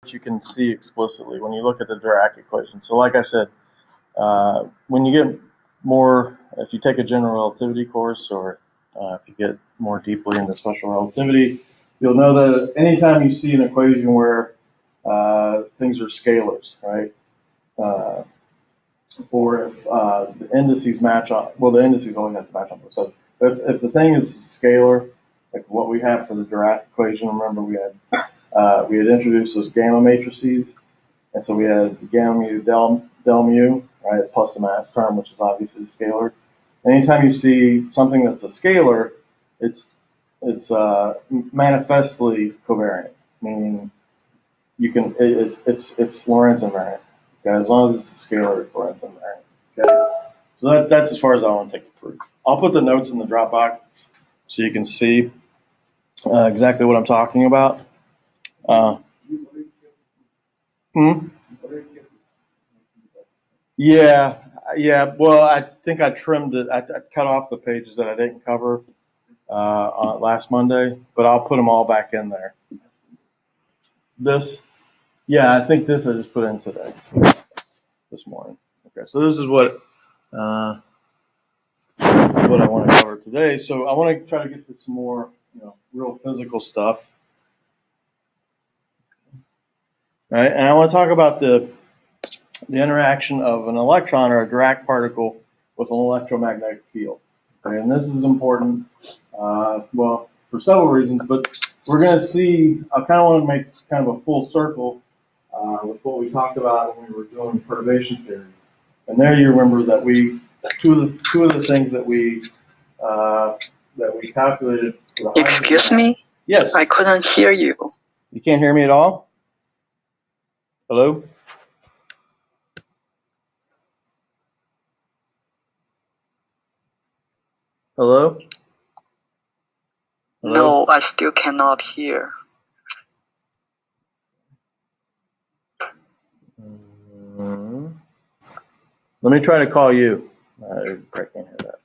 you can see explicitly when you look at the Dirac equation. So like I said, when you get more, if you take a general relativity course or if you get more deeply into special relativity, you'll know that anytime you see an equation where things are scalars, right? Or if the indices match on, well, the indices only have to match on both sides. But if the thing is scalar, like what we have for the Dirac equation, remember we had introduced those gamma matrices, and so we had gamma mu del mu, right, plus the mass term, which is obviously scalar. Anytime you see something that's a scalar, it's manifestly covariant, meaning you can it's Lorentz invariant. Okay, as long as it's a scalar, it's Lorentz invariant. Okay, so that's as far as I want to take the proof. I'll put the notes in the Dropbox so you can see exactly what I'm talking about. Yeah. Well, I think I trimmed it. I cut off the pages that I didn't cover on last Monday, but I'll put them all back in there. This, yeah, I think this I just put in today, this morning. Okay, so this is what I want to cover today. So I want to try to get to some more, real physical stuff. Right, and I want to talk about the interaction of an electron or a Dirac particle with an electromagnetic field. Okay, and this is important, well, for several reasons, but we're going to see, I kind of want to make kind of a full circle with what we talked about when we were doing perturbation theory. And there you remember that two of the things that we calculated. Excuse me? Yes. I couldn't hear you. You can't hear me at all? Hello? Hello? Hello? No, I still cannot hear. Let me try to call you. I can't hear that.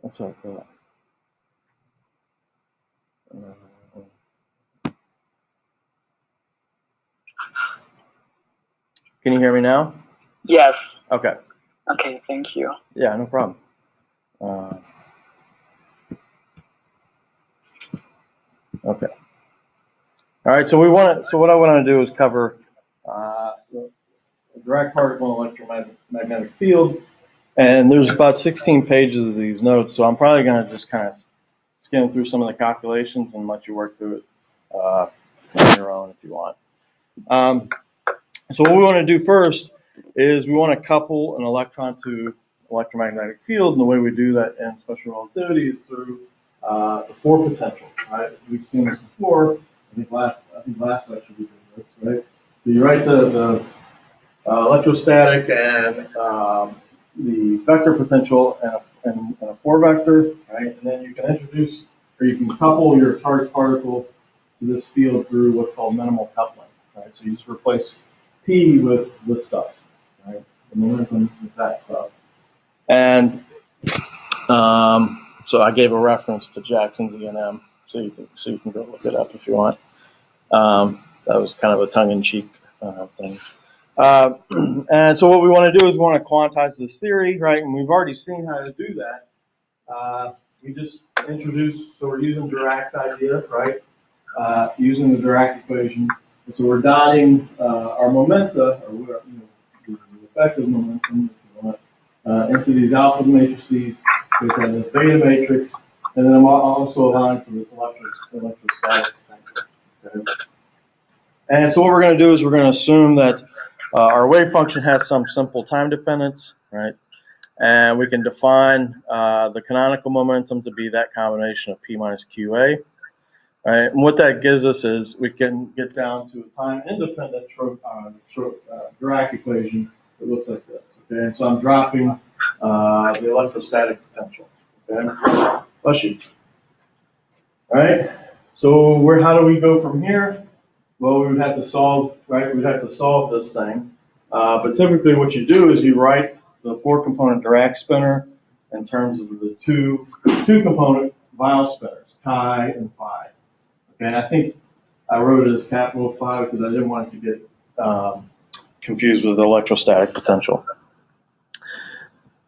That's what I thought. Can you hear me now? Yes. Okay. Okay, thank you. Yeah, no problem. Okay. All right. So what I want to do is cover the Dirac particle and electromagnetic field, and there's about 16 pages of these notes. So I'm probably going to just kind of skim through some of the calculations and let you work through it on your own if you want. So what we want to do first is we want to couple an electron to electromagnetic field, and the way we do that in special relativity is through the four potential. Right? We've seen this before. I think last lecture we did this. Right? So you write the electrostatic and the vector potential and a four vector, right? And then you can introduce or you can couple your charged particle to this field through what's called minimal coupling. Right? So you just replace P with this stuff, right? The momentum with that stuff. And so I gave a reference to Jackson's E&M, so you can go look it up if you want. That was kind of a tongue-in-cheek thing. And so what we want to do is we want to quantize this theory, right? And we've already seen how to do that. We just introduced, so we're using Dirac's idea, right? Using the Dirac equation. And so we're dotting our momenta, or the effective momentum, if you want, into these alpha matrices, which are this beta matrix, and then I'm also aligned for this electrostatic potential. Okay? And so what we're going to do is we're going to assume that our wave function has some simple time dependence, right? And we can define the canonical momentum to be that combination of P minus QA. Right? And what that gives us is we can get down to a time-independent Dirac equation that looks like this. Okay, and so I'm dropping the electrostatic potential. Okay, bless you. All right. So how do we go from here? Well, we would have to solve, right? We'd have to solve this thing. But typically, what you do is you write the four-component Dirac spinner in terms of the two-component Weil spinners. chi and phi. Okay, and I think I wrote it as capital phi because I didn't want it to get confused with electrostatic potential.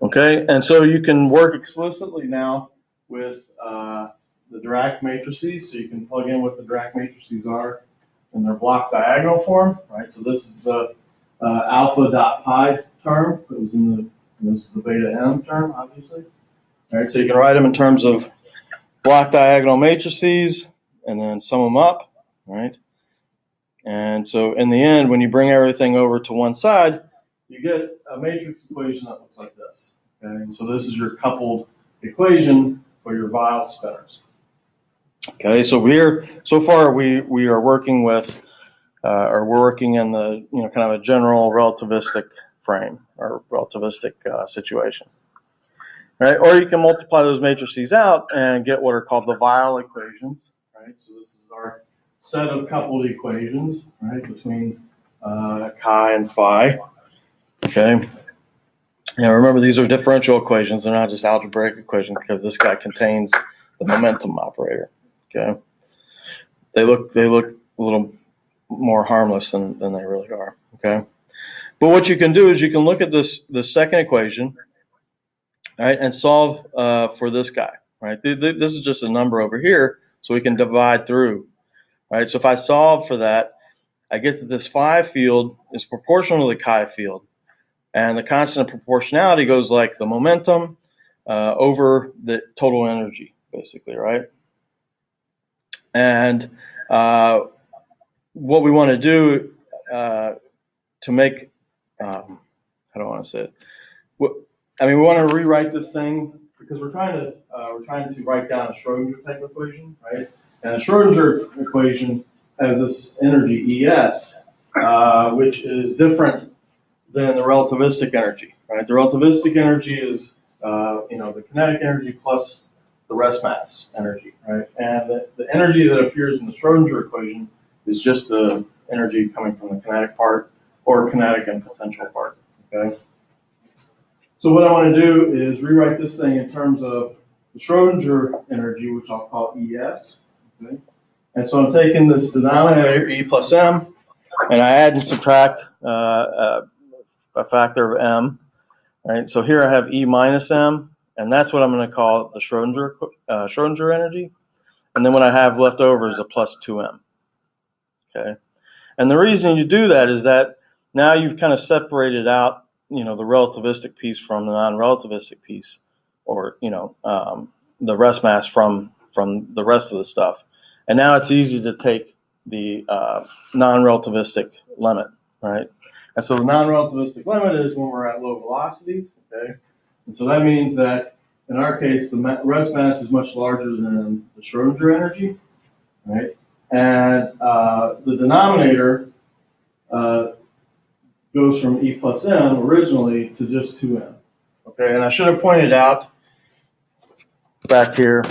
Okay, and so you can work explicitly now with the Dirac matrices. So you can plug in what the Dirac matrices are in their block diagonal form, right? So this is the alpha dot pi term that was in the, and this is the beta m term, obviously. All right, so you can write them in terms of block diagonal matrices and then sum them up, right? And so in the end, when you bring everything over to one side, you get a matrix equation that looks like this. Okay, and so this is your coupled equation for your vial spinners. Okay, so here, so far we are working with, or we're working in the, kind of a general relativistic frame or relativistic situation. Right, or you can multiply those matrices out and get what are called the vial equations. Right, so this is our set of coupled equations, right, between chi and phi. Okay. Now remember, these are differential equations; they're not just algebraic equations because this guy contains the momentum operator. Okay. They look a little more harmless than they really are. Okay. But what you can do is you can look at this second equation, right, and solve for this guy. Right. This is just a number over here, so we can divide through. Right. So if I solve for that, I get that this phi field is proportional to the chi field. And the constant of proportionality goes like the momentum over the total energy, basically, right? And what we want to do to make, how do I want to say it? We want to rewrite this thing because we're trying to write down a Schrodinger type equation, right? And a Schrodinger equation has this energy ES, which is different than the relativistic energy, right? The relativistic energy is, the kinetic energy plus the rest mass energy, right? And the energy that appears in the Schrodinger equation is just the energy coming from the kinetic part or kinetic and potential part, okay? So what I want to do is rewrite this thing in terms of the Schrodinger energy, which I'll call ES, okay? And so I'm taking this denominator, E plus M, and I add and subtract a factor of m, right? So here I have E minus m, and that's what I'm going to call the Schrodinger energy. And then what I have left over is a plus 2m, okay? And the reason you do that is that now you've kind of separated out, the relativistic piece from the non-relativistic piece, or, the rest mass from the rest of the stuff. And now it's easy to take the non-relativistic limit, right? And so the non-relativistic limit is when we're at low velocities, okay? And so that means that in our case, the rest mass is much larger than the Schrodinger energy, right? And the denominator goes from E plus m originally to just 2m, okay? And I should have pointed out back here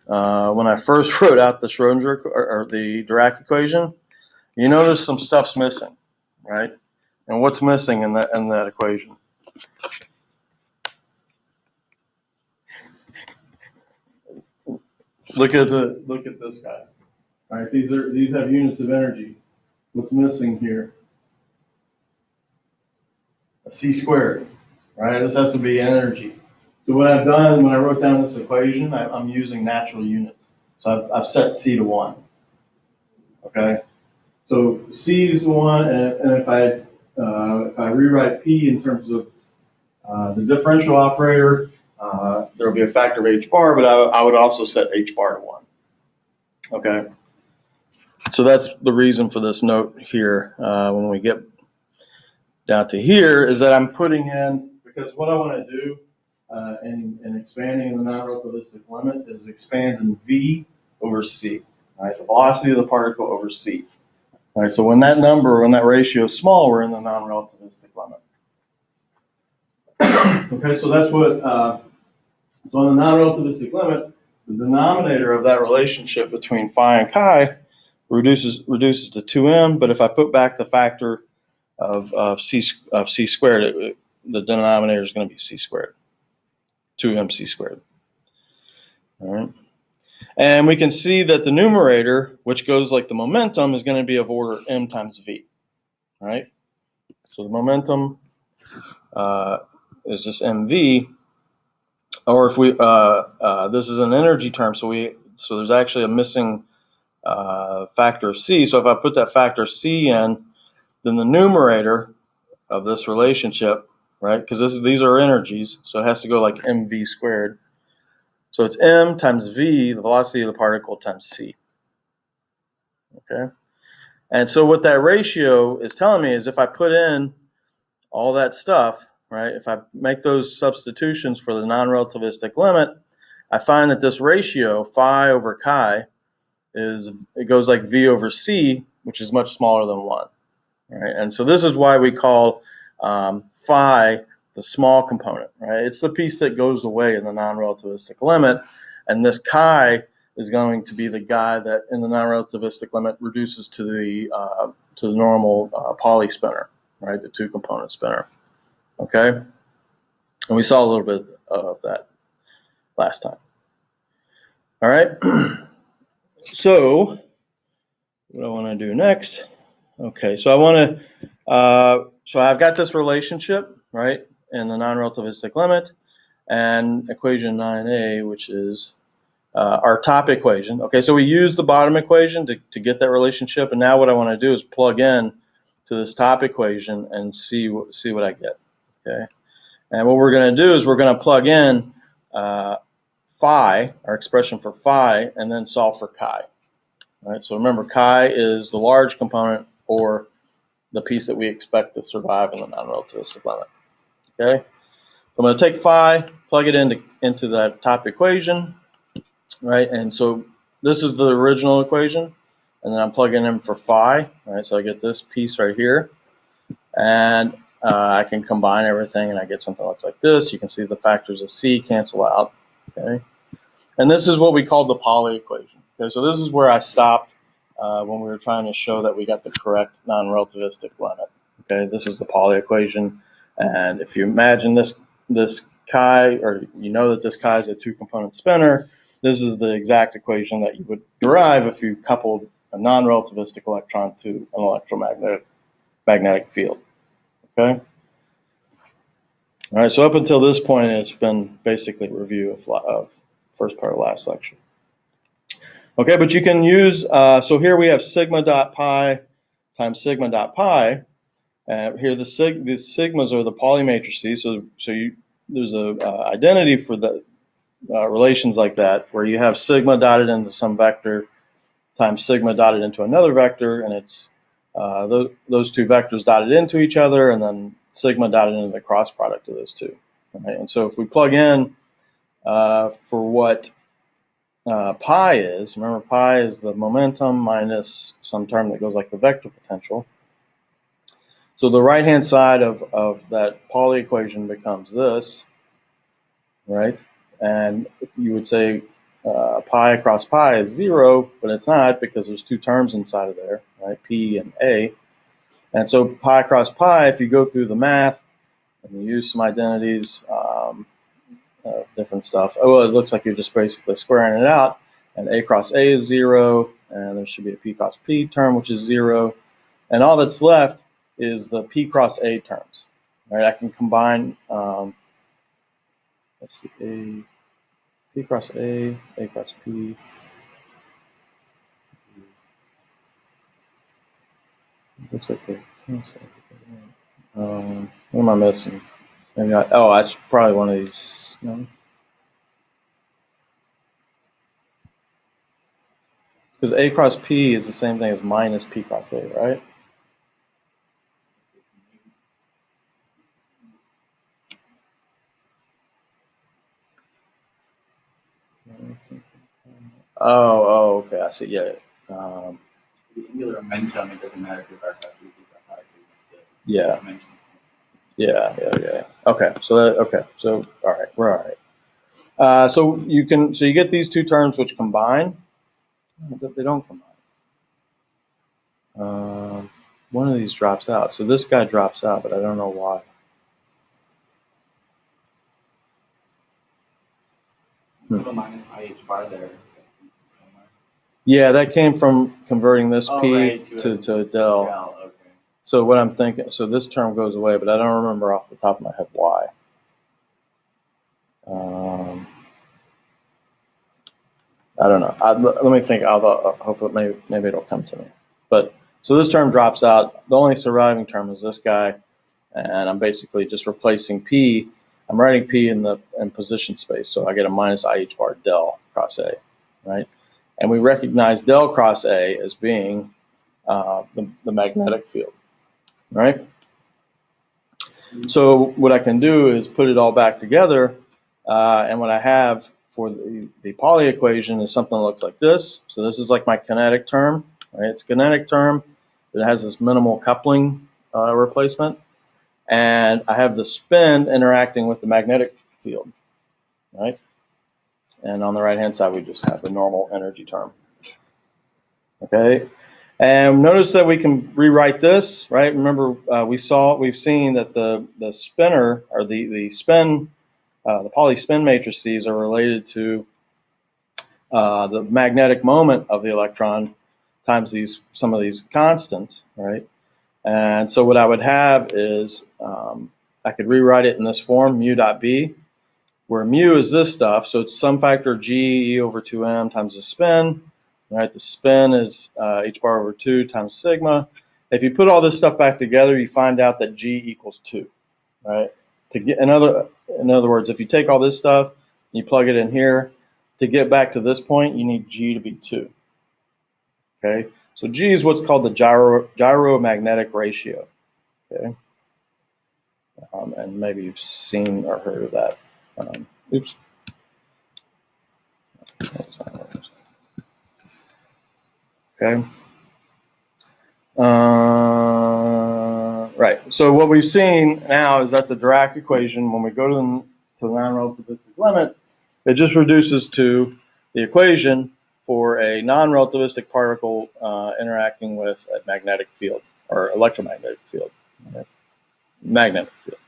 when I first wrote out the Schrodinger or the Dirac equation, you notice some stuff's missing, right? And what's missing in that equation? Look at this guy. All right, these have units of energy. What's missing here? A c squared, right? This has to be energy. So what I've done when I wrote down this equation, I'm using natural units. So I've set c to 1. Okay, so c is 1, and if I rewrite p in terms of the differential operator, there will be a factor of h bar, but I would also set h bar to 1. Okay, so that's the reason for this note here. When we get down to here, is that I'm putting in, because what I want to do in expanding the non-relativistic limit is expand in v over c, right? The velocity of the particle over c. All right, so when that ratio is small, we're in the non-relativistic limit. Okay, so that's what, so on the non-relativistic limit, the denominator of that relationship between phi and chi reduces to 2m, but if I put back the factor of c squared, the denominator is going to be c squared, 2mc squared. All right. And we can see that the numerator, which goes like the momentum, is going to be of order m times v, right? So the momentum is just mv, or if we this is an energy term, so there's actually a missing factor of c. So if I put that factor of c in, then the numerator of this relationship, right? Because these are energies, so it has to go like mv squared. So it's m times v, the velocity of the particle, times c. Okay. And so what that ratio is telling me is if I put in all that stuff, right, if I make those substitutions for the non-relativistic limit, I find that this ratio, phi over chi, it goes like v over c, which is much smaller than 1. Right? And so this is why we call phi the small component. Right? It's the piece that goes away in the non-relativistic limit, and this chi is going to be the guy that in the non-relativistic limit reduces to the normal Pauli spinner, right? The two-component spinner. Okay, and we saw a little bit of that last time. All right. So what I want to do next? Okay, so I want to. So I've got this relationship, right, in the non-relativistic limit, and equation 9a, which is our top equation. Okay, so we use the bottom equation to get that relationship, and now what I want to do is plug in to this top equation and see what I get. Okay, and what we're going to do is we're going to plug in phi, our expression for phi, and then solve for chi. All right, so remember, chi is the large component, or the piece that we expect to survive in the non-relativistic limit. Okay, so I'm going to take phi, plug it into that top equation, right? And so this is the original equation, and then I'm plugging in for phi, right? So I get this piece right here, and I can combine everything, and I get something that looks like this. You can see the factors of c cancel out. Okay, and this is what we call the Pauli equation. Okay, so this is where I stopped when we were trying to show that we got the correct non-relativistic limit. Okay, this is the Pauli equation, and if you imagine this chi, or you know that this chi is a two-component spinner, this is the exact equation that you would derive if you coupled a non-relativistic electron to an electromagnetic field. Okay. All right. So up until this point, it's been basically a review of first part of last lecture. Okay, but you can use, so here we have sigma dot pi times sigma dot pi. Here the sigmas are the Pauli matrices, so there's a identity for the relations like that, where you have sigma dotted into some vector times sigma dotted into another vector, and it's those two vectors dotted into each other, and then sigma dotted into the cross product of those two. Right? And so if we plug in for what pi is, remember pi is the momentum minus some term that goes like the vector potential. So the right-hand side of that Pauli equation becomes this, right? And you would say pi across pi is 0, but it's not because there's two terms inside of there, right? P and A. And so pi across pi, if you go through the math and you use some identities, different stuff, well, it looks like you're just basically squaring it out. And A cross A is 0, and there should be a P cross P term, which is 0. And all that's left is the P cross A terms. Right? I can combine, let's see, P cross A cross P. Looks like they cancel. What am I missing? Maybe I should probably one of these. No. Because A cross P is the same thing as minus P cross A, right? Oh, okay. I see. Yeah. The angular momentum, it doesn't matter if it's R cross P, cross I. Yeah. Yeah. Okay. So all right, we're all right. So you get these two terms which combine. They don't combine. One of these drops out. So this guy drops out, but I don't know why. Put a minus IH bar there. Yeah, that came from converting this Oh, P right, to del. Del, okay. So what I'm thinking, so this term goes away, but I don't remember off the top of my head why. I don't know. Let me think. I'll hope maybe it'll come to me. But so this term drops out. The only surviving term is this guy, and I'm basically just replacing P. I'm writing P in position space, so I get a minus IH bar del cross A, right? And we recognize del cross A as being the magnetic field, right? So what I can do is put it all back together, and what I have for the Pauli equation is something that looks like this. So this is like my kinetic term, right? It's a kinetic term. It has this minimal coupling replacement, and I have the spin interacting with the magnetic field, right? And on the right-hand side, we just have the normal energy term, okay? And notice that we can rewrite this, right? Remember, we've seen that the spinner, or the spin, the Pauli spin matrices are related to the magnetic moment of the electron times some of these constants, right? And so what I would have is I could rewrite it in this form, mu dot b, where mu is this stuff, so it's some factor g e over 2m times the spin, right? The spin is h bar over 2 times sigma. If you put all this stuff back together, you find out that g equals 2, right? In other words, if you take all this stuff, and you plug it in here, to get back to this point, you need g to be 2, okay? So g is what's called the gyromagnetic ratio, okay? And maybe you've seen or heard of that. Oops. Okay. Right. So what we've seen now is that the Dirac equation, when we go to the non-relativistic limit, it just reduces to the equation for a non-relativistic particle interacting with a magnetic field or electromagnetic field, okay? Magnetic field.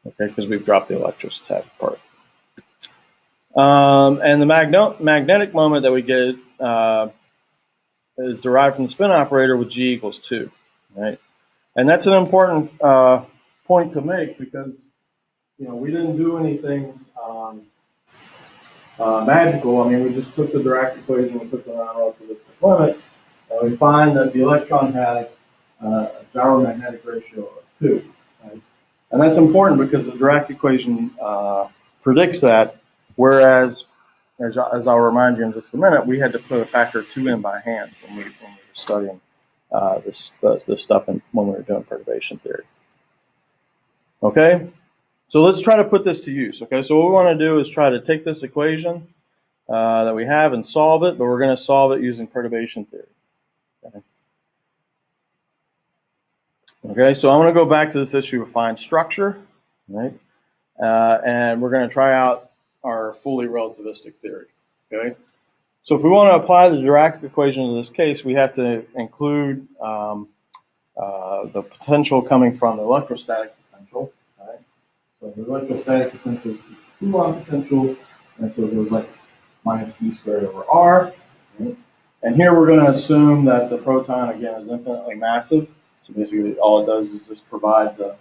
Okay, because we've dropped the electrostatic part. And the magnetic moment that we get is derived from the spin operator with g equals 2, right? And that's an important point to make because, we didn't do anything magical. I mean, we just took the Dirac equation and put the non-relativistic limit, and we find that the electron has a gyromagnetic ratio of 2, right? And that's important because the Dirac equation predicts that, whereas, as I'll remind you in just a minute, we had to put a factor 2 in by hand when we were studying this stuff when we were doing perturbation theory. Okay, so let's try to put this to use. Okay, so what we want to do is try to take this equation that we have and solve it, but we're going to solve it using perturbation theory. Okay, so I want to go back to this issue of fine structure, right? And we're going to try out our fully relativistic theory. Okay, so if we want to apply the Dirac equation in this case, we have to include the potential coming from the electrostatic potential, right? So the electrostatic potential is the Coulomb potential, and so it goes like minus v squared over r. Right? And here we're going to assume that the proton, again, is infinitely massive. So basically all it does is just provide the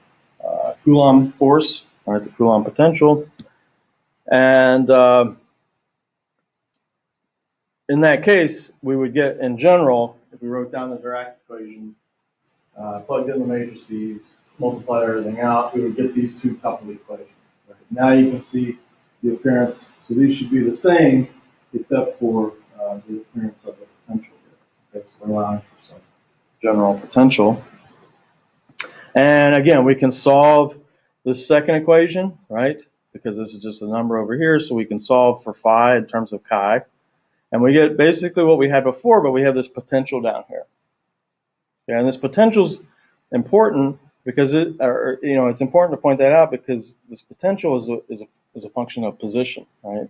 Coulomb force, right, the Coulomb potential. And in that case, we would get, in general, if we wrote down the Dirac equation, plugged in the matrices, multiplied everything out, we would get these two coupled equations. Right? Now you can see the appearance. So these should be the same, except for the appearance of the potential here. Okay, so we're allowing for some general potential. And again, we can solve this second equation, right? Because this is just a number over here, so we can solve for phi in terms of chi. And we get basically what we had before, but we have this potential down here. Yeah, and this potential is important because it's important to point that out because this potential is a function of position, right?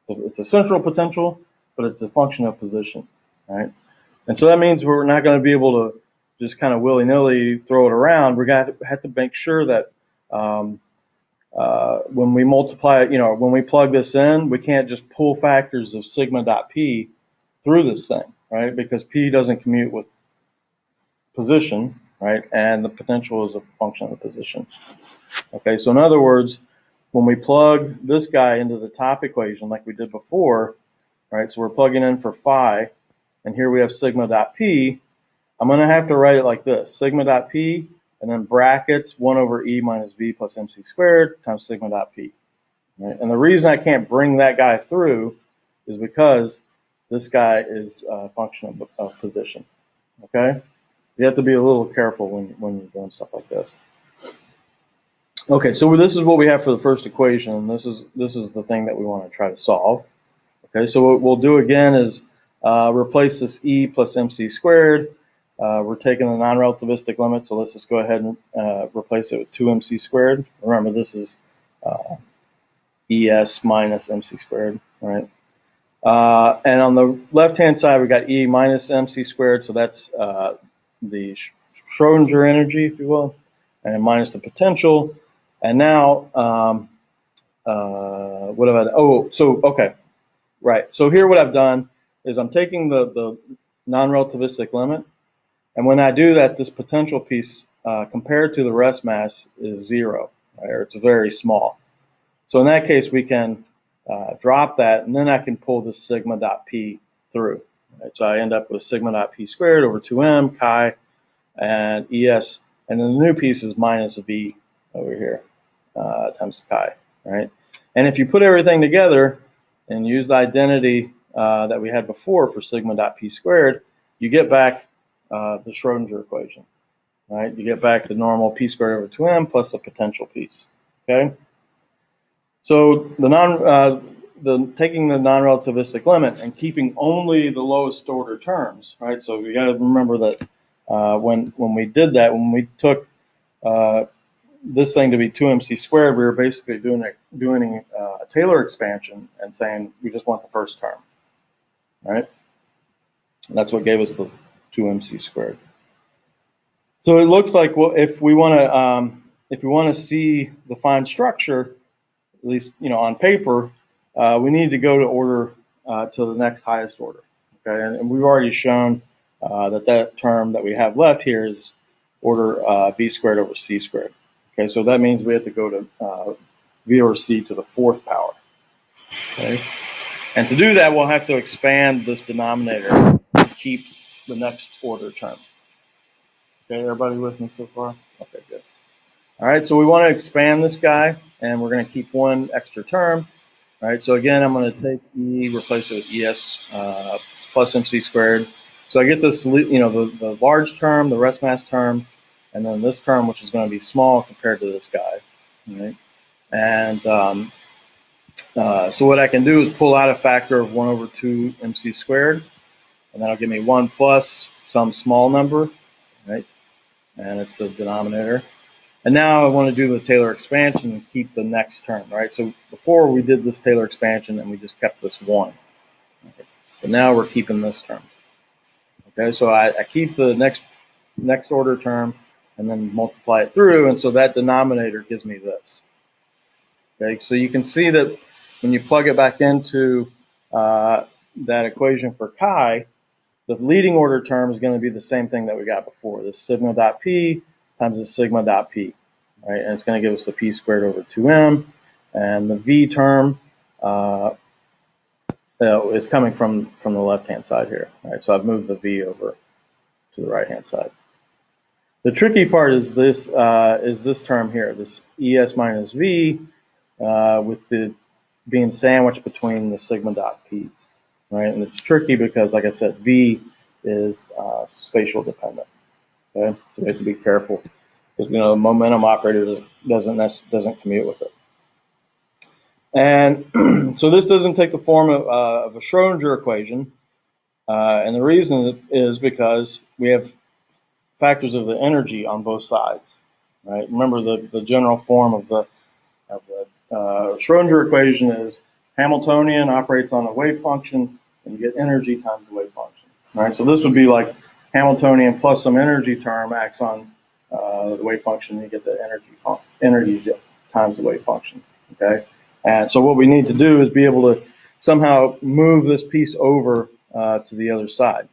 It's a central potential, but it's a function of position, right? And so that means we're not going to be able to just kind of willy-nilly throw it around. We're going to have to make sure that when we multiply, when we plug this in, we can't just pull factors of sigma dot p through this thing, right? Because P doesn't commute with position, right? And the potential is a function of the position. Okay, so in other words, when we plug this guy into the top equation like we did before, right? So we're plugging in for phi, and here we have sigma dot P. I'm going to have to write it like this: sigma dot P, and then brackets 1 over E minus V plus MC squared times sigma dot P. Right? And the reason I can't bring that guy through is because this guy is a function of position. Okay? You have to be a little careful when you're doing stuff like this. Okay, so this is what we have for the first equation, and this is the thing that we want to try to solve. Okay, so what we'll do again is replace this E plus MC squared. We're taking the non-relativistic limit, so let's just go ahead and replace it with 2MC squared. Remember, this is ES minus MC squared, right? And on the left-hand side, we got E minus MC squared, so that's the Schrodinger energy, if you will, and minus the potential. And now, what have I done? Oh, so, okay, right. So here what I've done is I'm taking the non-relativistic limit, and when I do that, this potential piece compared to the rest mass is 0, right? Or it's very small. So in that case, we can drop that, and then I can pull this sigma dot P through. Right? So I end up with sigma dot P squared over 2M, chi, and ES, and then the new piece is minus V over here times chi, right? And if you put everything together and use the identity that we had before for sigma dot P squared, you get back the Schrodinger equation, right? You get back the normal P squared over 2M plus a potential piece, okay? So taking the non-relativistic limit and keeping only the lowest order terms, right? So you got to remember that when we did that, when we took this thing to be 2MC squared, we were basically doing a Taylor expansion and saying we just want the first term, right? And that's what gave us the 2MC squared. So it looks like, well, if we want to see the fine structure, at least on paper, we need to go to order to the next highest order. Okay, and we've already shown that term that we have left here is order V squared over C squared. Okay, so that means we have to go to V over C to the 4th power. Okay, and to do that, we'll have to expand this denominator to keep the next order term. Okay, everybody with me so far? Okay, good. All right, so we want to expand this guy, and we're going to keep one extra term. All right, so again, I'm going to take E, replace it with ES plus MC squared. So I get this, the large term, the rest mass term, and then this term, which is going to be small compared to this guy. All right, and so what I can do is pull out a factor of 1 over 2 MC squared, and that'll give me 1 plus some small number, right? And it's the denominator. And now I want to do the Taylor expansion and keep the next term, right? So before we did this Taylor expansion and we just kept this 1. Okay. So now we're keeping this term. Okay, so I keep the next order term and then multiply it through, and so that denominator gives me this. Okay, so you can see that when you plug it back into that equation for chi, the leading order term is going to be the same thing that we got before, this sigma dot P times the sigma dot P, right? And it's going to give us the P squared over 2M, and the V term is coming from the left-hand side here, right? So I've moved the V over to the right-hand side. The tricky part is this term here, this ES minus V, with the being sandwiched between the sigma dot P's, right? And it's tricky because, like I said, V is spatial dependent. Okay, so we have to be careful because the momentum operator doesn't commute with it. And so this doesn't take the form of a Schrodinger equation, and the reason is because we have factors of the energy on both sides. Right? Remember the general form of the Schrodinger equation is Hamiltonian operates on a wave function, and you get energy times the wave function. Right? So this would be like Hamiltonian plus some energy term acts on the wave function, and you get the energy times the wave function. Okay, and so what we need to do is be able to somehow move this piece over to the other side.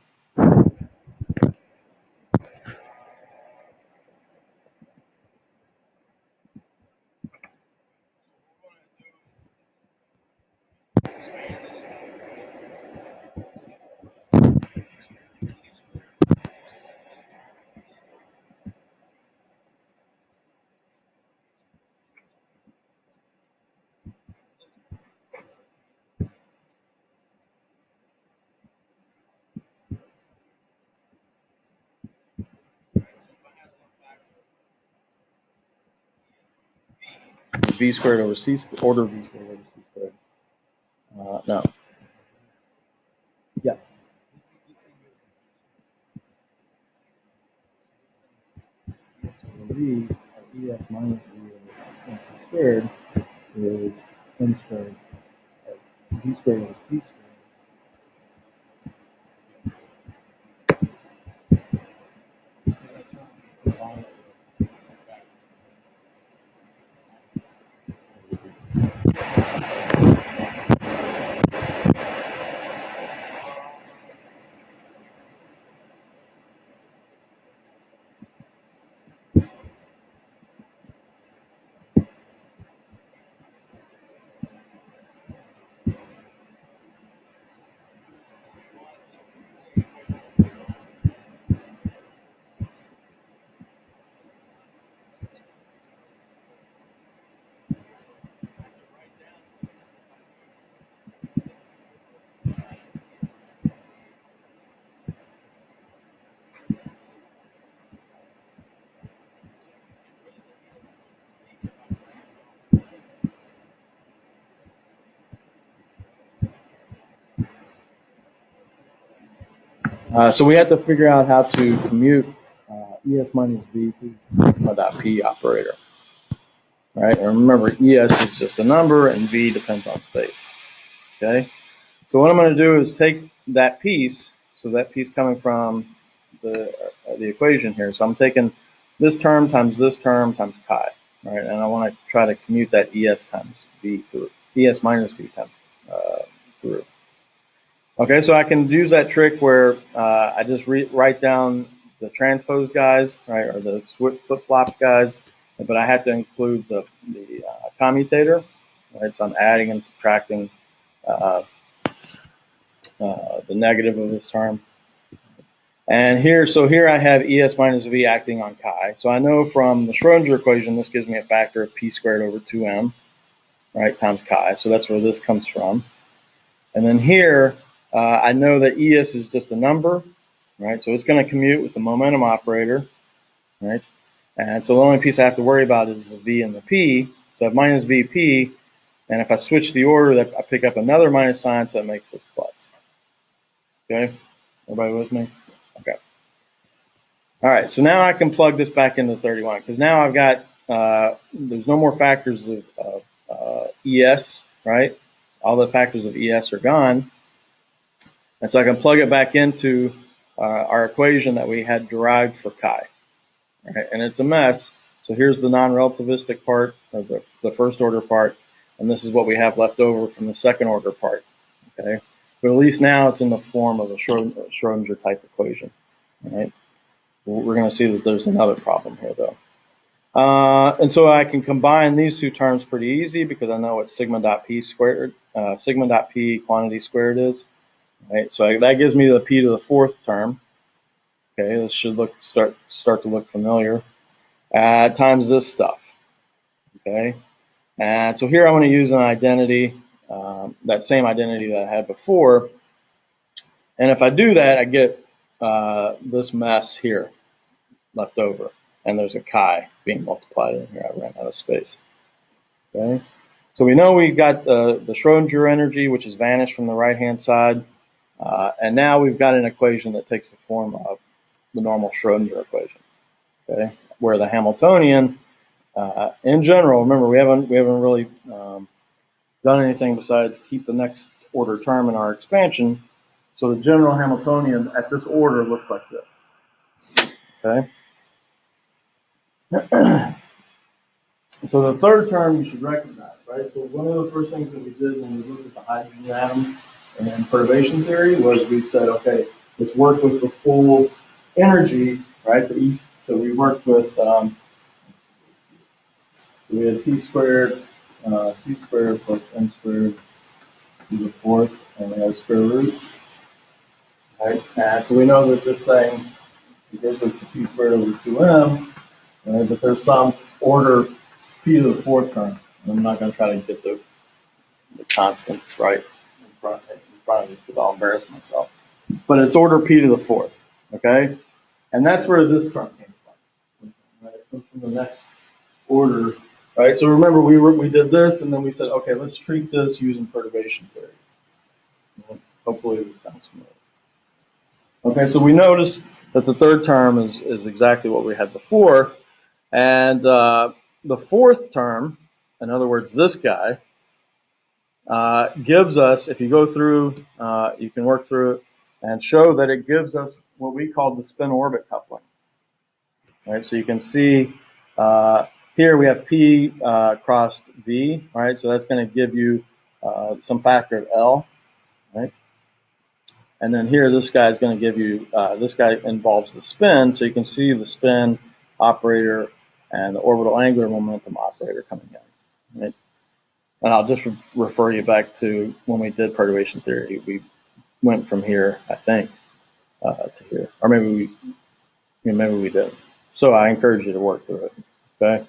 V squared over C squared, order V squared over C squared. No. Yeah. So V, ES minus V over C squared is M squared, V squared over C squared. So we have to figure out how to commute ES minus V to sigma dot P operator. All right, and remember ES is just a number and V depends on space. Okay, so what I'm going to do is take that piece, so that piece coming from the equation here. So I'm taking this term times chi. All right, and I want to try to commute that ES times V through, ES minus V times through. Okay, so I can use that trick where I just write down the transpose guys, right, or the flip-flop guys, but I have to include the commutator, right? So I'm adding and subtracting the negative of this term. And here I have ES minus V acting on chi. So I know from the Schrodinger equation, this gives me a factor of P squared over 2m, right, times chi. So that's where this comes from. And then here, I know that ES is just a number, right? So it's going to commute with the momentum operator, right? And so the only piece I have to worry about is the V and the P. So I have minus VP, and if I switch the order, I pick up another minus sign, so that makes this plus. Okay? Everybody with me? Okay. All right, so now I can plug this back into 31, because now I've got, there's no more factors of ES, right? All the factors of ES are gone. And so I can plug it back into our equation that we had derived for chi. Right? And it's a mess. So here's the non-relativistic part, or the first order part, and this is what we have left over from the second order part. Okay, but at least now it's in the form of a Schrodinger type equation. Right? We're going to see that there's another problem here, though. And so I can combine these two terms pretty easy because I know what sigma dot p squared, sigma dot p quantity squared is. Right, so that gives me the p to the fourth term. Okay, this should start to look familiar. Times this stuff. Okay, and so here I'm going to use an identity, that same identity that I had before. And if I do that, I get this mess here left over, and there's a chi being multiplied in here. I ran out of space. Okay, so we know we got the Schrodinger energy, which has vanished from the right-hand side. And now we've got an equation that takes the form of the normal Schrodinger equation, okay? Where the Hamiltonian, in general, remember we haven't really done anything besides keep the next order term in our expansion. So the general Hamiltonian at this order looks like this, okay? So the third term you should recognize, right? So one of the first things that we did when we looked at the hydrogen atom in perturbation theory was we said, okay, let's work with the full energy, right? So we worked with, we had P squared, C squared plus M squared to the fourth, and we have square root, right? And so we know that this thing gives us the P squared over 2M, right? But there's some order P to the fourth term. I'm not going to try to get the constants right in front of you because I'll embarrass myself. But it's order P to the fourth, okay? And that's where this term came from. Right? It comes from the next order, right? So remember, we did this, and then we said, okay, let's treat this using perturbation theory. And hopefully this sounds familiar. Okay, so we noticed that the third term is exactly what we had before, and the fourth term, in other words, this guy, gives us, if you go through, you can work through it and show that it gives us what we call the spin-orbit coupling. Right, so you can see here we have P crossed V, right? So that's going to give you some factor of L, right? And then here, this guy is going to give you, this guy involves the spin, so you can see the spin operator and the orbital angular momentum operator coming in, right? And I'll just refer you back to when we did perturbation theory. We went from here, I think, to here, or maybe we did. So I encourage you to work through it. Okay.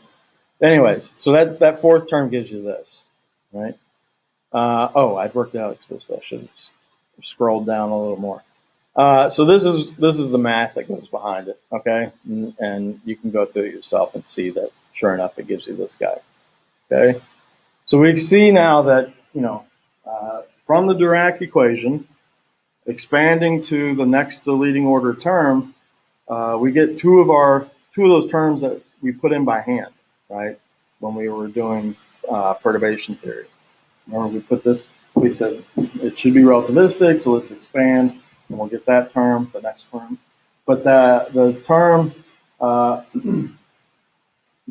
Anyways, so that fourth term gives you this, right? Oh, I'd worked out explicitly. I should have scrolled down a little more. So this is the math that goes behind it. Okay, and you can go through it yourself and see that sure enough it gives you this guy. Okay. So we see now that, from the Dirac equation, expanding to the next leading order term, we get two of those terms that we put in by hand, right? When we were doing perturbation theory. Remember, we said it should be relativistic, so let's expand, and we'll get that term, the next term. But the term,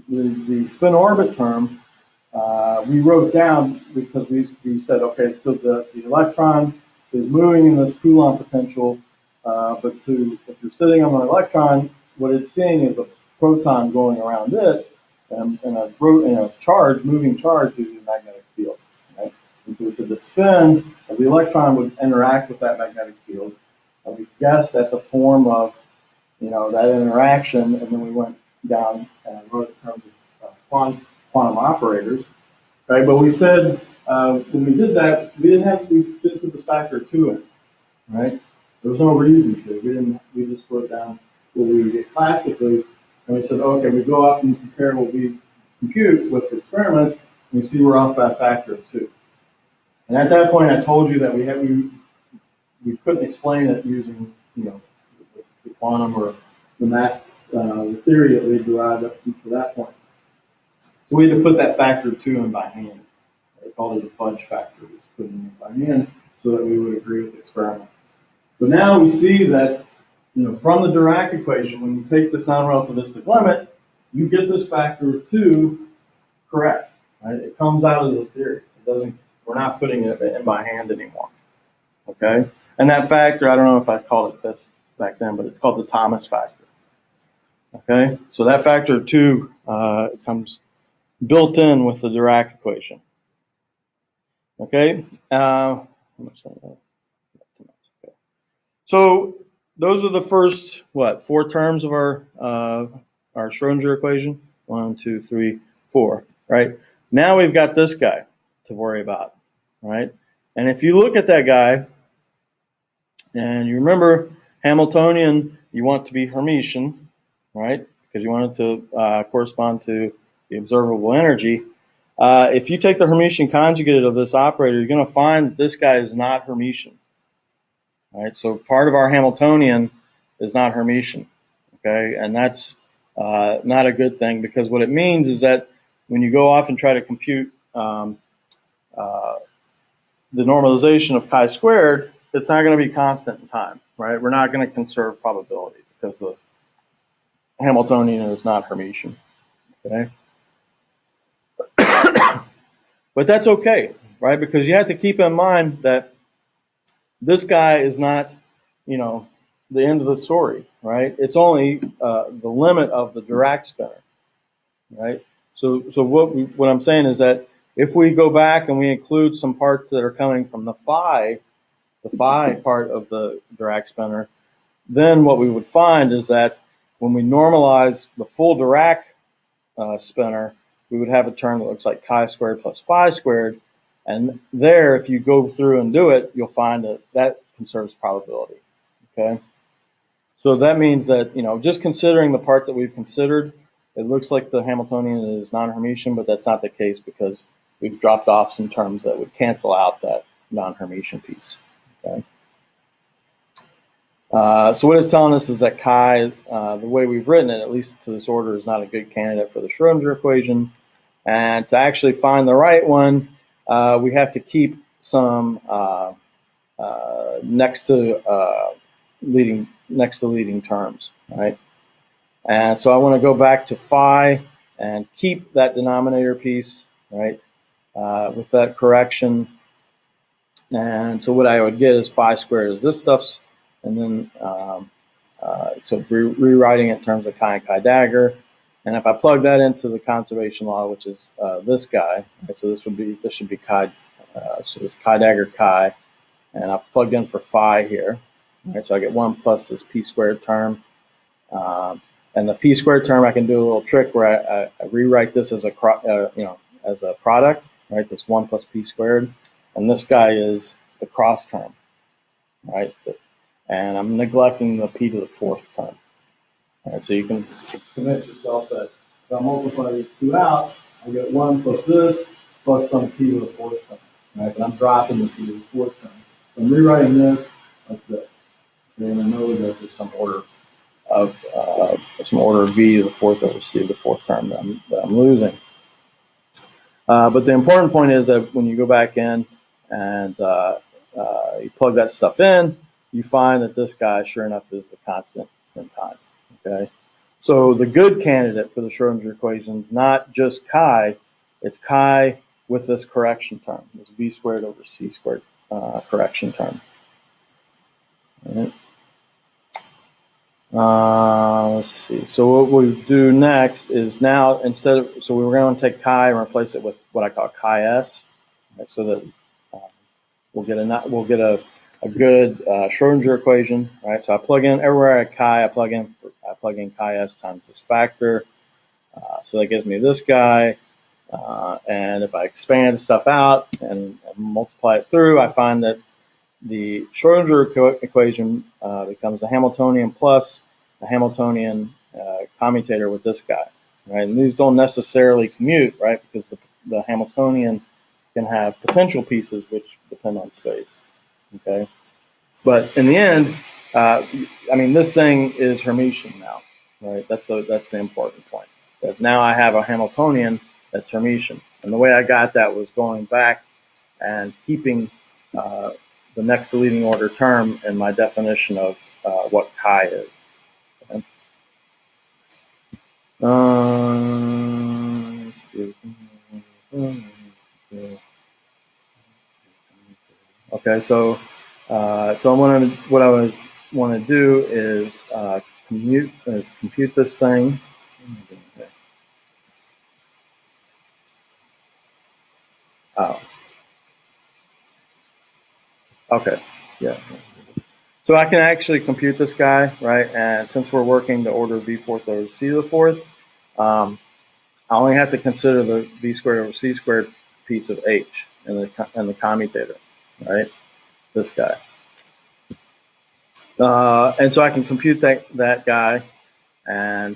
the spin orbit term, we wrote down because we said, okay, so the electron is moving in this Coulomb potential, but if you're sitting on an electron, what it's seeing is a proton going around it, and a charge, moving charge due to the magnetic field. Right? And so we said the spin of the electron would interact with that magnetic field, and we guessed at the form of, that interaction, and then we went down and wrote in terms of quantum operators. Right, but we said when we did that, we didn't put the factor 2 in, right? There was no reason to. We just wrote down what we would get classically, and we said, okay, we go up and compare what we compute with the experiment, and we see we're off by a factor of 2. And at that point, I told you that we couldn't explain it using, the quantum or the math, the theory that we derived up to that point. So we had to put that factor 2 in by hand. They called it a fudge factor. We put it in by hand so that we would agree with the experiment. But now we see that, from the Dirac equation, when you take this non-relativistic limit, you get this factor of 2 correct. Right? It comes out of the theory. It doesn't. We're not putting it in by hand anymore. Okay. And that factor, I don't know if I called it this back then, but it's called the Thomas factor. Okay. So that factor of 2 comes built in with the Dirac equation. Okay, so those are the first 4 terms of our Schrodinger equation. 1, 2, 3, 4. Right now we've got this guy to worry about. Right, and if you look at that guy, and you remember Hamiltonian, you want to be Hermitian, right? Because you want it to correspond to the observable energy. If you take the Hermitian conjugate of this operator, you're going to find that this guy is not Hermitian. Right? So part of our Hamiltonian is not Hermitian. Okay, and that's not a good thing, because what it means is that when you go off and try to compute the normalization of chi squared, it's not going to be constant in time. Right? We're not going to conserve probability because the Hamiltonian is not Hermitian. Okay. But that's okay, right? Because you have to keep in mind that this guy is not, you know, the end of the story, right? It's only the limit of the Dirac spinner, right? So what I'm saying is that if we go back and we include some parts that are coming from the phi part of the Dirac spinner, then what we would find is that when we normalize the full Dirac spinner, we would have a term that looks like chi squared plus phi squared. And there, if you go through and do it, you'll find that that conserves probability. Okay. So that means that, you know, just considering the parts that we've considered, it looks like the Hamiltonian is non-Hermitian, but that's not the case because we've dropped off some terms that would cancel out that non-Hermitian piece. Okay. So what it's telling us is that chi, the way we've written it, at least to this order, is not a good candidate for the Schrodinger equation. And to actually find the right one, we have to keep some next to leading terms, right? And so I want to go back to phi and keep that denominator piece, right, with that correction. And so what I would get is phi squared is this stuff's, and then so rewriting it in terms of chi and chi dagger. And if I plug that into the conservation law, which is this guy, right, so this should be chi, so it's chi dagger chi, and I've plugged in for phi here. Right, so I get 1 plus this p squared term. And the p squared term, I can do a little trick where I rewrite this as as a product, right? This 1 plus p squared, and this guy is the cross term, right? And I'm neglecting the p to the fourth term. All right, so you can convince yourself that if I multiply these two out, I get 1 plus this plus some p to the fourth term, right? But I'm dropping the p to the fourth term. So I'm rewriting this like this. And I know that there's some order of v to the fourth over c to the fourth term that I'm losing. But the important point is that when you go back in and you plug that stuff in, you find that this guy, sure enough, is the constant in time. Okay, so the good candidate for the Schrodinger equation is not just chi; it's chi with this correction term, this v squared over c squared correction term. All right. Let's see. So what we do next is now so we were going to take chi and replace it with what I call chi s, right, so that we'll get a good Schrodinger equation, right? So I plug in everywhere I have chi, I plug in chi s times this factor, so that gives me this guy, and if I expand stuff out and multiply it through, I find that the Schrodinger equation becomes a Hamiltonian plus a Hamiltonian commutator with this guy, right? And these don't necessarily commute, right? Because the Hamiltonian can have potential pieces which depend on space, okay? But in the end, I mean, this thing is Hermitian now, right? That's the important point. That now I have a Hamiltonian that's Hermitian, and the way I got that was going back and keeping the next leading order term in my definition of what chi is. Okay. Okay, so what I want to do is compute this thing. Oh, okay, yeah. So I can actually compute this guy, right? And since we're working the order v fourth over c to the fourth, I only have to consider the v squared over c squared piece of h in the commutator, right? This guy. And so I can compute that guy and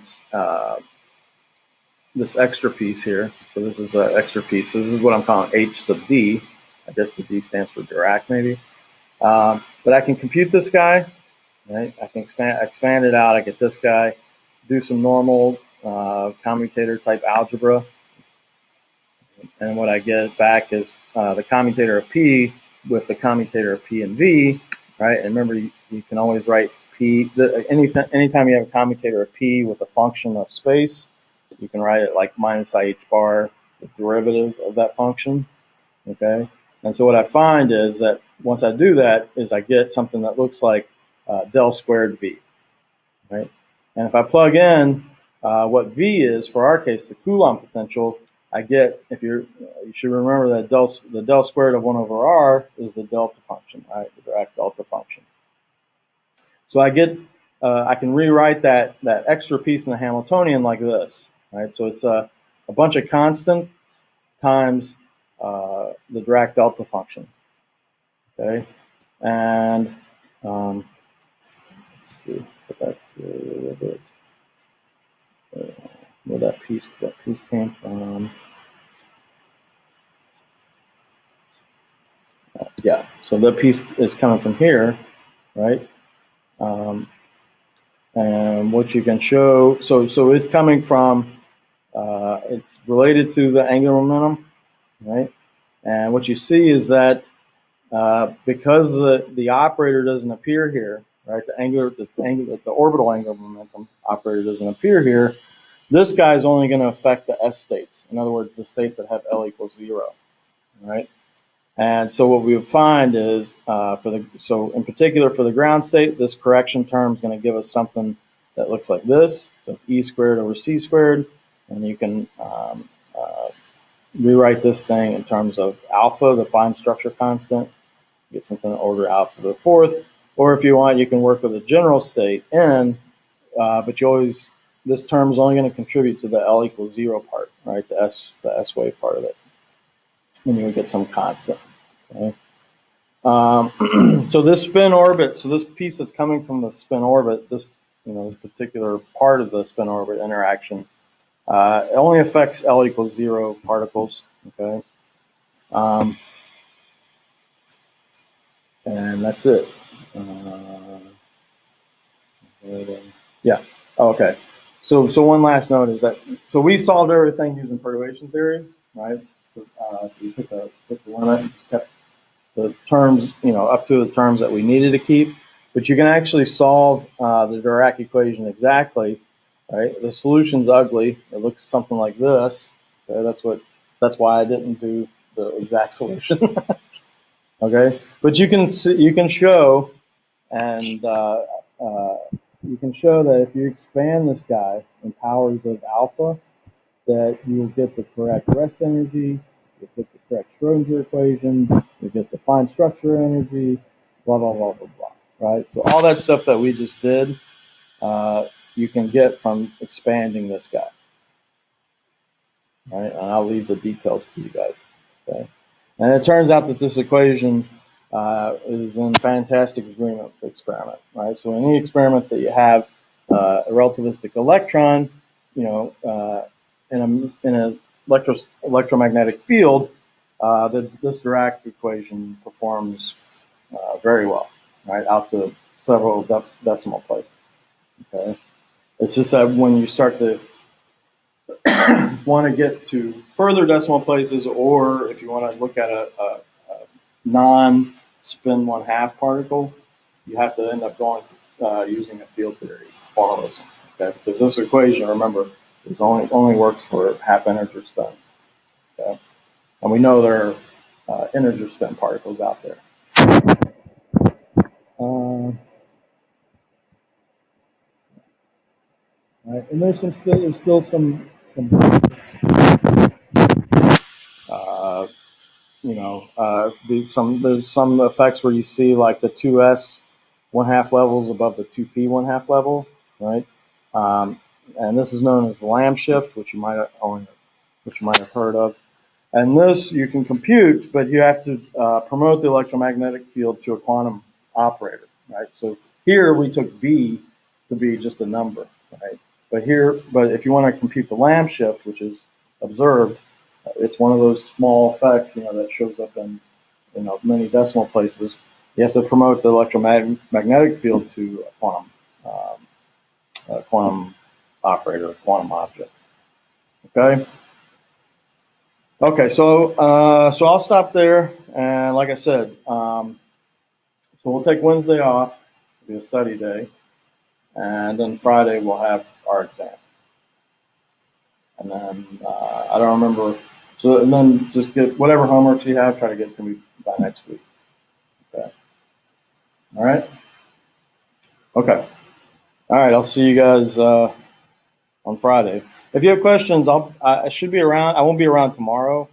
this extra piece here. So this is the extra piece. So this is what I'm calling h sub d. I guess the d stands for Dirac maybe. But I can compute this guy, right? I can expand it out. I get this guy, do some normal commutator type algebra. And what I get back is the commutator of p with the commutator of p and v, right? And remember, you can always write p, anytime you have a commutator of p with a function of space, you can write it like minus IH bar, the derivative of that function, okay? And so what I find is that once I do that is I get something that looks like del squared V, right? And if I plug in what V is, for our case, the Coulomb potential, I get, you should remember that the del squared of 1 over R is the delta function, right? The Dirac delta function. So I get, I can rewrite that extra piece in the Hamiltonian like this, right? So it's a bunch of constants times the Dirac delta function, okay? And let's see, put that here a little bit. Where that piece came from. Yeah, so that piece is coming from here, right? And what you can show, so it's coming from, it's related to the angular momentum, right? And what you see is that because the operator doesn't appear here, right? The orbital angular momentum operator doesn't appear here. This guy is only going to affect the S states. In other words, the states that have L equals 0, right? And so what we would find is, so in particular for the ground state, this correction term is going to give us something that looks like this. So it's E squared over C squared. And you can rewrite this thing in terms of alpha, the fine structure constant, get something order alpha to the fourth. Or if you want, you can work with a general state N, but this term is only going to contribute to the L equals 0 part, right? The S wave part of it. And you would get some constant, okay? So this spin orbit, so this piece that's coming from the spin orbit, this particular part of the spin orbit interaction, it only affects L equals 0 particles, okay? And that's it. Yeah. Oh, okay. So one last note is that, so we solved everything using perturbation theory, right? So we took the limit, kept the terms, up to the terms that we needed to keep. But you can actually solve the Dirac equation exactly, right? The solution's ugly. It looks something like this. Okay? That's why I didn't do the exact solution. Okay, but you can show, and you can show that if you expand this guy in powers of alpha, that you will get the correct rest energy, you'll get the correct Schrodinger equation, you'll get the fine structure energy, blah, blah, blah, blah, blah, right? So all that stuff that we just did, you can get from expanding this guy, right? And I'll leave the details to you guys, okay? And it turns out that this equation is in fantastic agreement with the experiment, right? So any experiments that you have a relativistic electron, in an electromagnetic field, this Dirac equation performs very well, right, out to several decimal places. Okay, it's just that when you start to want to get to further decimal places, or if you want to look at a non-spin 1/2 particle, you have to end up going using a field theory formalism. Okay, because this equation, remember, is only works for half integer spin. Okay, and we know there are integer spin particles out there. Right, and there's still some there's some effects where you see like the 2s 1/2 levels above the 2p 1/2 level, right? And this is known as the Lamb shift, which you might have heard of. And this you can compute, but you have to promote the electromagnetic field to a quantum operator, right? So here we took B to be just a number, right? But if you want to compute the Lamb shift, which is observed, it's one of those small effects, that shows up in many decimal places. You have to promote the electromagnetic field to a quantum operator, a quantum object. Okay. Okay, so I'll stop there, and like I said, so we'll take Wednesday off, it'll be a study day, and then Friday we'll have our exam, and then I don't remember. So and then just get whatever homework you have, try to get to me by next week. Okay. All right. Okay. All right. I'll see you guys on Friday. If you have questions, I should be around. I won't be around tomorrow.